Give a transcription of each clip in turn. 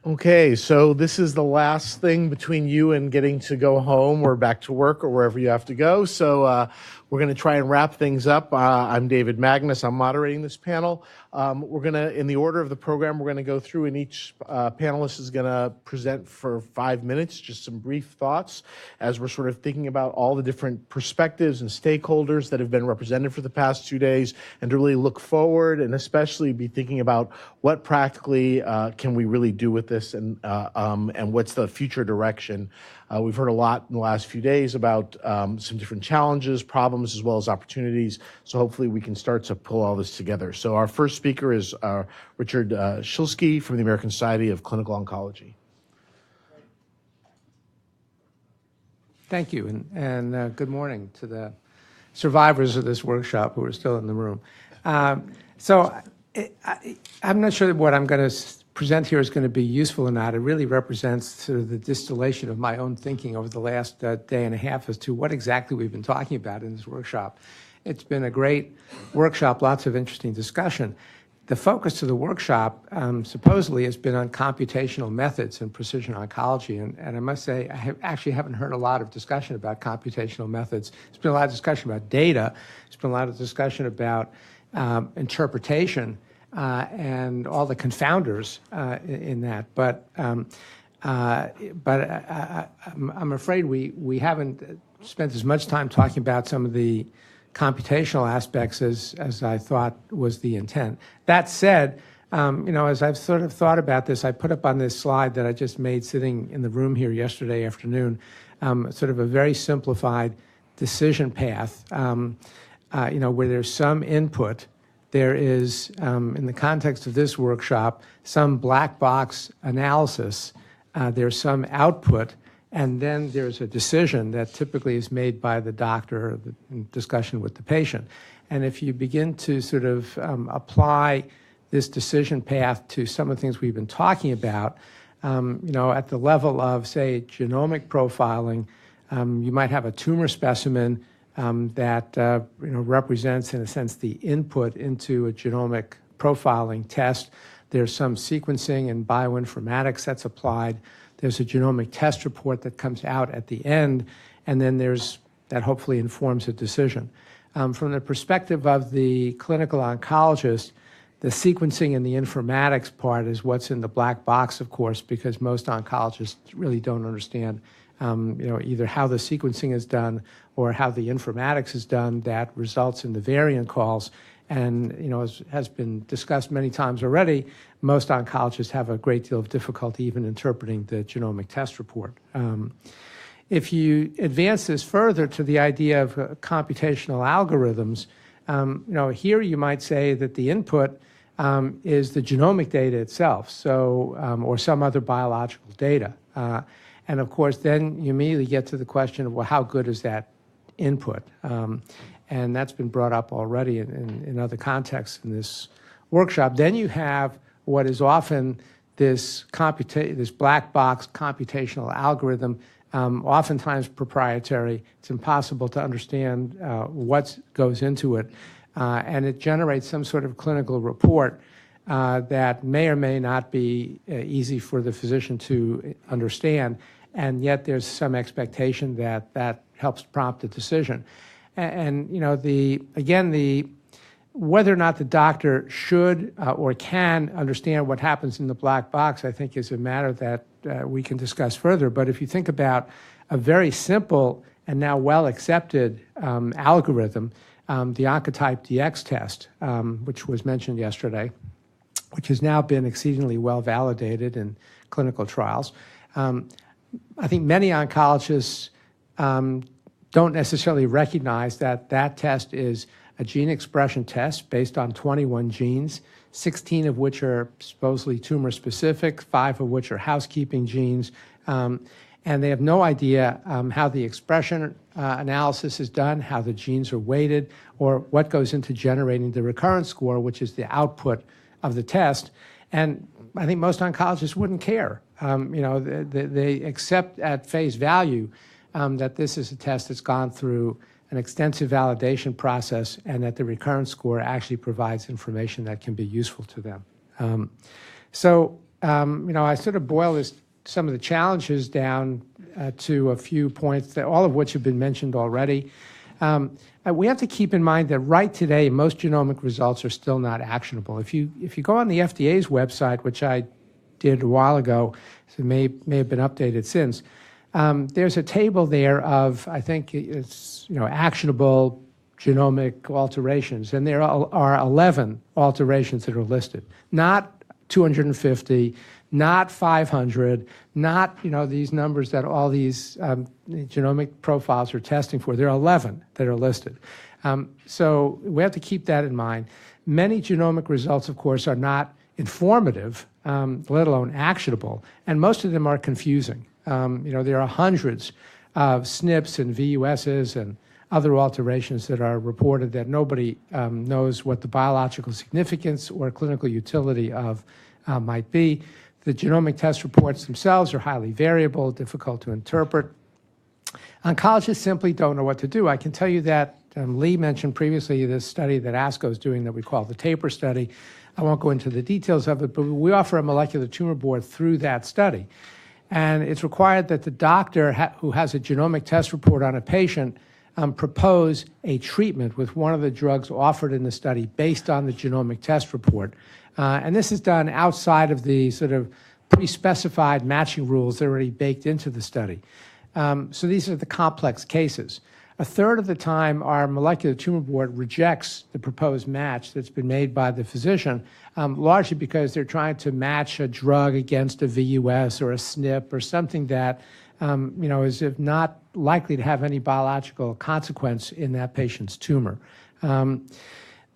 Okay, so this is the last thing between you and getting to go home or back to work or wherever you have to go. So we're going to try and wrap things up. I'm David Magnus. I'm moderating this panel. We're going to, in the order of the program, we're going to go through, and each panelist is going to present for 5 minutes, just some brief thoughts as we're sort of thinking about all the different perspectives and stakeholders that have been represented for the past 2 days, and to really look forward and especially be thinking about what practically can we really do with this, and what's the future direction. We've heard a lot in the last few days about some different challenges, problems, as well as opportunities. So hopefully we can start to pull all this together. So our first speaker is Richard Schilsky from the American Society of Clinical Oncology. Thank you, and good morning to the survivors of this workshop who are still in the room. I'm not sure that what I'm going to present here is going to be useful or not. It really represents sort of the distillation of my own thinking over the last day and a half as to what exactly we've been talking about in this workshop. It's been a great workshop, lots of interesting discussion. The focus of the workshop supposedly has been on computational methods in precision oncology, and I must say I actually haven't heard a lot of discussion about computational methods. There's been a lot of discussion about data. There's been a lot of discussion about interpretation and all the confounders in that. But I'm afraid we haven't spent as much time talking about some of the computational aspects as I thought was the intent. That said, as I've sort of thought about this, I put up on this slide that I just made sitting in the room here yesterday afternoon, sort of a very simplified decision path, where there's some input. There is, in the context of this workshop, some black box analysis. There's some output, and then there's a decision that typically is made by the doctor in discussion with the patient. And if you begin to sort of apply this decision path to some of the things we've been talking about, at the level of, say, genomic profiling, you might have a tumor specimen that represents, in a sense, the input into a genomic profiling test. There's some sequencing and bioinformatics that's applied. There's a genomic test report that comes out at the end, and then there's that hopefully informs a decision. From the perspective of the clinical oncologist, the sequencing and the informatics part is what's in the black box, of course, because most oncologists really don't understand either how the sequencing is done or how the informatics is done that results in the variant calls. And, as has been discussed many times already, most oncologists have a great deal of difficulty even interpreting the genomic test report. If you advance this further to the idea of computational algorithms, here you might say that the input is the genomic data itself, or some other biological data. And of course, then you immediately get to the question of, well, how good is that input? And that's been brought up already in other contexts in this workshop. Then you have what is often this black box computational algorithm, oftentimes proprietary. It's impossible to understand what goes into it. And it generates some sort of clinical report that may or may not be easy for the physician to understand. And yet there's some expectation that that helps prompt a decision. And whether or not the doctor should or can understand what happens in the black box, I think is a matter that we can discuss further. But if you think about a very simple and now well-accepted algorithm, the Oncotype DX test, which was mentioned yesterday, which has now been exceedingly well validated in clinical trials. I think many oncologists don't necessarily recognize that that test is a gene expression test based on 21 genes, 16 of which are supposedly tumor-specific, 5 of which are housekeeping genes, and they have no idea how the expression analysis is done, how the genes are weighted, or what goes into generating the recurrence score, which is the output of the test. And I think most oncologists wouldn't care. They accept at face value that this is a test that's gone through an extensive validation process and that the recurrence score actually provides information that can be useful to them. So I sort of boil some of the challenges down to a few points, that all of which have been mentioned already. We have to keep in mind that right today, most genomic results are still not actionable. If you go on the FDA's website, which I did a while ago, so it may have been updated since, there's a table there of, I think it's, actionable genomic alterations, and there are 11 alterations that are listed, not 250, not 500, not, these numbers that all these genomic profiles are testing for. There are 11 that are listed. So we have to keep that in mind. Many genomic results, of course, are not informative, let alone actionable, and most of them are confusing. There are hundreds of SNPs and VUSs and other alterations that are reported that nobody knows what the biological significance or clinical utility of might be. The genomic test reports themselves are highly variable, difficult to interpret. Oncologists simply don't know what to do. I can tell you that Lee mentioned previously this study that ASCO is doing that we call the TAPER study. I won't go into the details of it, but we offer a molecular tumor board through that study. And it's required that the doctor who has a genomic test report on a patient propose a treatment with one of the drugs offered in the study based on the genomic test report. And this is done outside of the sort of pre-specified matching rules that are already baked into the study. So these are the complex cases. A third of the time, our molecular tumor board rejects the proposed match that's been made by the physician, largely because they're trying to match a drug against a VUS or a SNP or something that is if not likely to have any biological consequence in that patient's tumor.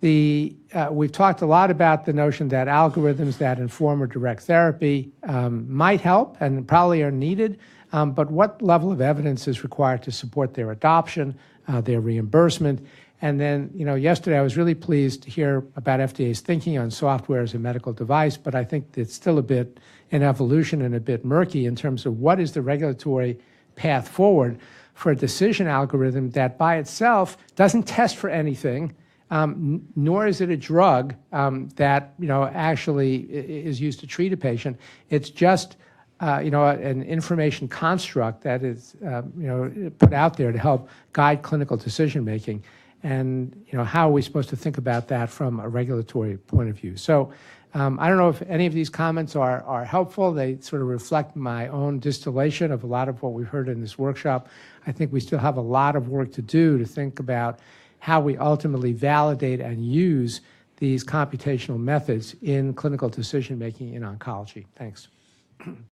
We've talked a lot about the notion that algorithms that inform or direct therapy might help and probably are needed, but what level of evidence is required to support their adoption, their reimbursement? And then, yesterday I was really pleased to hear about FDA's thinking on software as a medical device, but I think it's still a bit in evolution and a bit murky in terms of what is the regulatory path forward for a decision algorithm that by itself doesn't test for anything, nor is it a drug that actually is used to treat a patient. It's just an information construct that is put out there to help guide clinical decision making. And how are we supposed to think about that from a regulatory point of view? So I don't know if any of these comments are helpful. They sort of reflect my own distillation of a lot of what we've heard in this workshop. I think we still have a lot of work to do to think about how we ultimately validate and use these computational methods in clinical decision making in oncology. Thanks.